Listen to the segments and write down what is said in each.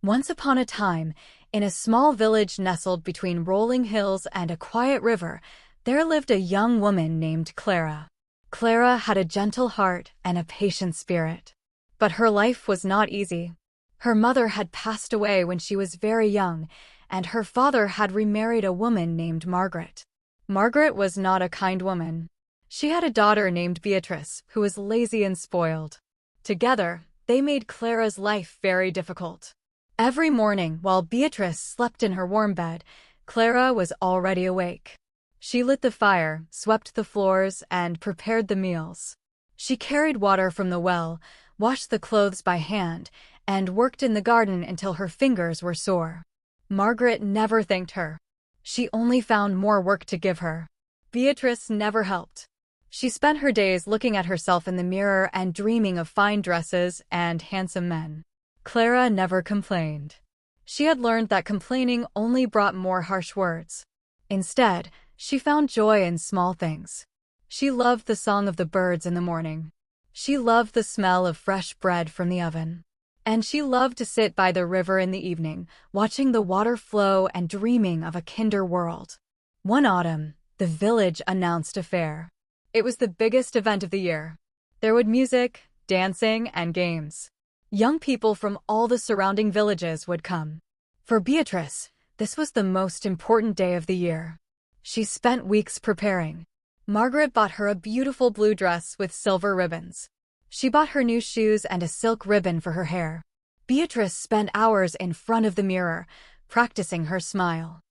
Once upon a time, in a small village nestled between rolling hills and a quiet river, there lived a young woman named Clara. Clara had a gentle heart and a patient spirit. But her life was not easy. Her mother had passed away when she was very young, and her father had remarried a woman named Margaret. Margaret was not a kind woman. She had a daughter named Beatrice, who was lazy and spoiled. Together, they made Clara's life very difficult. Every morning, while Beatrice slept in her warm bed, Clara was already awake. She lit the fire, swept the floors, and prepared the meals. She carried water from the well, washed the clothes by hand, and worked in the garden until her fingers were sore. Margaret never thanked her. She only found more work to give her. Beatrice never helped. She spent her days looking at herself in the mirror and dreaming of fine dresses and handsome men. Clara never complained. She had learned that complaining only brought more harsh words. Instead, she found joy in small things. She loved the song of the birds in the morning. She loved the smell of fresh bread from the oven. And she loved to sit by the river in the evening, watching the water flow and dreaming of a kinder world. One autumn, the village announced a fair. It was the biggest event of the year. There would be music, dancing, and games. Young people from all the surrounding villages would come. For Beatrice, this was the most important day of the year. She spent weeks preparing. Margaret bought her a beautiful blue dress with silver ribbons. She bought her new shoes and a silk ribbon for her hair. Beatrice spent hours in front of the mirror, practicing her smile.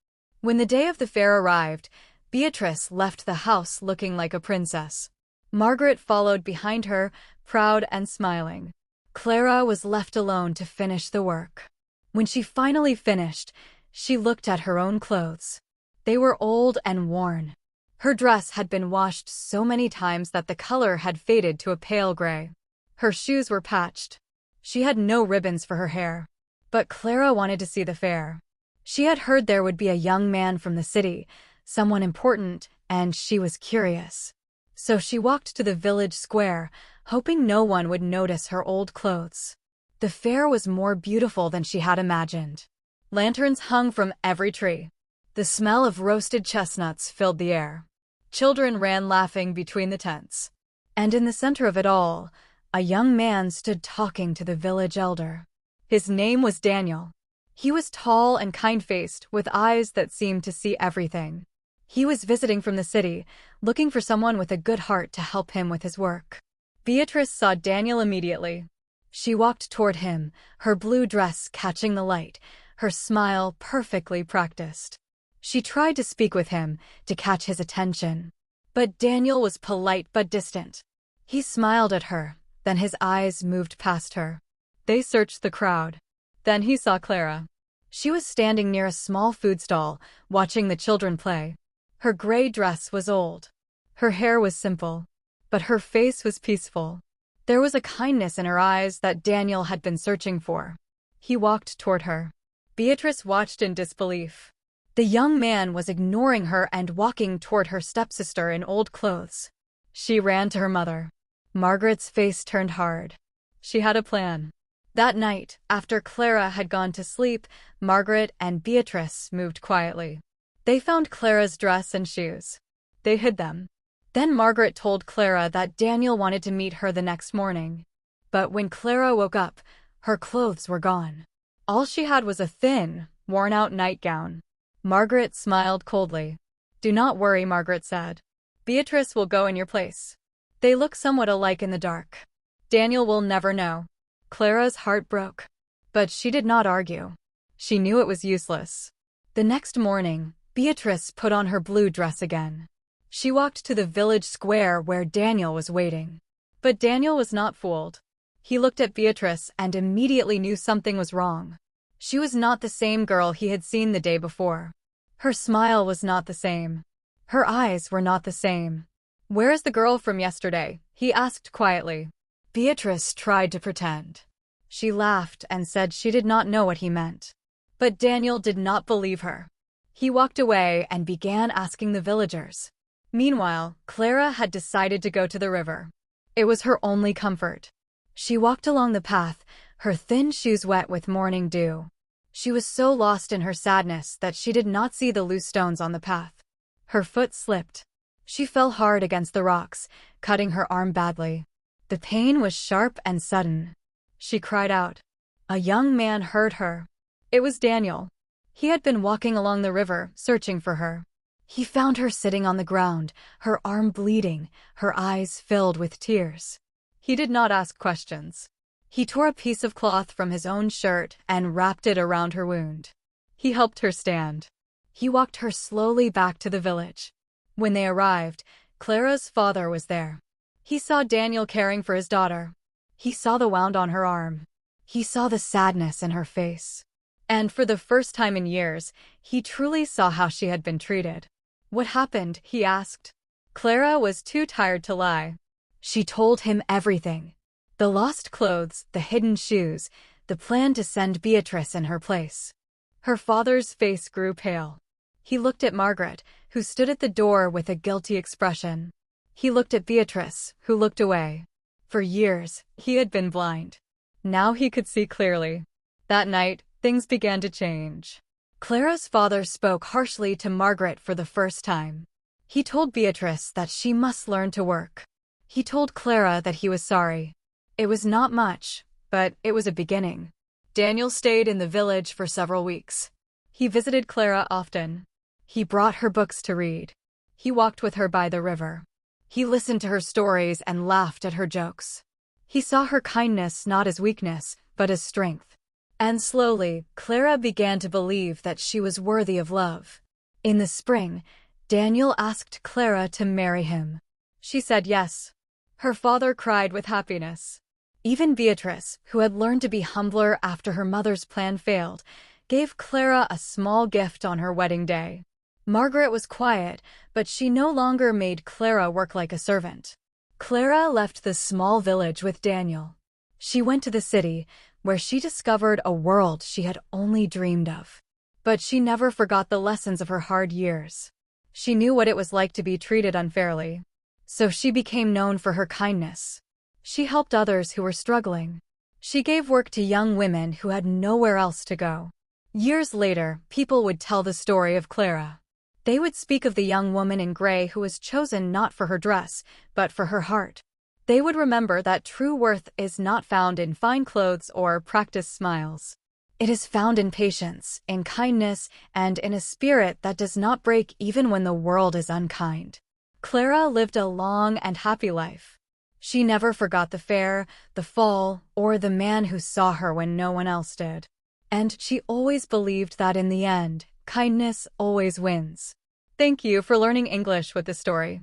When the day of the fair arrived, Beatrice left the house looking like a princess. Margaret followed behind her, proud and smiling. Clara was left alone to finish the work. When she finally finished, she looked at her own clothes. They were old and worn. Her dress had been washed so many times that the color had faded to a pale gray. Her shoes were patched. She had no ribbons for her hair. But Clara wanted to see the fair. She had heard there would be a young man from the city, someone important, and she was curious. So she walked to the village square, hoping no one would notice her old clothes. The fair was more beautiful than she had imagined. Lanterns hung from every tree. The smell of roasted chestnuts filled the air. Children ran laughing between the tents. And in the center of it all, a young man stood talking to the village elder. His name was Daniel. He was tall and kind-faced, with eyes that seemed to see everything. He was visiting from the city, looking for someone with a good heart to help him with his work. Beatrice saw Daniel immediately. She walked toward him, her blue dress catching the light, her smile perfectly practiced. She tried to speak with him, to catch his attention. But Daniel was polite but distant. He smiled at her, then his eyes moved past her. They searched the crowd. Then he saw Clara. She was standing near a small food stall, watching the children play. Her gray dress was old. Her hair was simple. But her face was peaceful. There was a kindness in her eyes that Daniel had been searching for. He walked toward her. Beatrice watched in disbelief. The young man was ignoring her and walking toward her stepsister in old clothes. She ran to her mother. Margaret's face turned hard. She had a plan. That night, after Clara had gone to sleep, Margaret and Beatrice moved quietly. They found Clara's dress and shoes. They hid them. Then Margaret told Clara that Daniel wanted to meet her the next morning. But when Clara woke up, her clothes were gone. All she had was a thin, worn-out nightgown. Margaret smiled coldly. "Do not worry," Margaret said. "Beatrice will go in your place. They look somewhat alike in the dark. Daniel will never know." Clara's heart broke. But she did not argue. She knew it was useless. The next morning, Beatrice put on her blue dress again. She walked to the village square where Daniel was waiting. But Daniel was not fooled. He looked at Beatrice and immediately knew something was wrong. She was not the same girl he had seen the day before. Her smile was not the same. Her eyes were not the same. "Where is the girl from yesterday?" he asked quietly. Beatrice tried to pretend. She laughed and said she did not know what he meant. But Daniel did not believe her. He walked away and began asking the villagers. Meanwhile, Clara had decided to go to the river. It was her only comfort. She walked along the path, her thin shoes wet with morning dew. She was so lost in her sadness that she did not see the loose stones on the path. Her foot slipped. She fell hard against the rocks, cutting her arm badly. The pain was sharp and sudden. She cried out. A young man heard her. It was Daniel. He had been walking along the river, searching for her. He found her sitting on the ground, her arm bleeding, her eyes filled with tears. He did not ask questions. He tore a piece of cloth from his own shirt and wrapped it around her wound. He helped her stand. He walked her slowly back to the village. When they arrived, Clara's father was there. He saw Daniel caring for his daughter. He saw the wound on her arm. He saw the sadness in her face. And for the first time in years, he truly saw how she had been treated. What happened? He asked. Clara was too tired to lie. She told him everything. The lost clothes, the hidden shoes, the plan to send Beatrice in her place. Her father's face grew pale. He looked at Margaret, who stood at the door with a guilty expression. He looked at Beatrice, who looked away. For years, he had been blind. Now he could see clearly. That night, things began to change. Clara's father spoke harshly to Margaret for the first time. He told Beatrice that she must learn to work. He told Clara that he was sorry. It was not much, but it was a beginning. Daniel stayed in the village for several weeks. He visited Clara often. He brought her books to read. He walked with her by the river. He listened to her stories and laughed at her jokes. He saw her kindness not as weakness, but as strength. And slowly, Clara began to believe that she was worthy of love. In the spring, Daniel asked Clara to marry him. She said yes. Her father cried with happiness. Even Beatrice, who had learned to be humbler after her mother's plan failed, gave Clara a small gift on her wedding day. Margaret was quiet, but she no longer made Clara work like a servant. Clara left the small village with Daniel. She went to the city, where she discovered a world she had only dreamed of. But she never forgot the lessons of her hard years. She knew what it was like to be treated unfairly. So she became known for her kindness. She helped others who were struggling. She gave work to young women who had nowhere else to go. Years later, people would tell the story of Clara. They would speak of the young woman in gray who was chosen not for her dress, but for her heart. They would remember that true worth is not found in fine clothes or practiced smiles. It is found in patience, in kindness, and in a spirit that does not break even when the world is unkind. Clara lived a long and happy life. She never forgot the fair, the fall, or the man who saw her when no one else did. And she always believed that in the end, kindness always wins. Thank you for learning English with this story.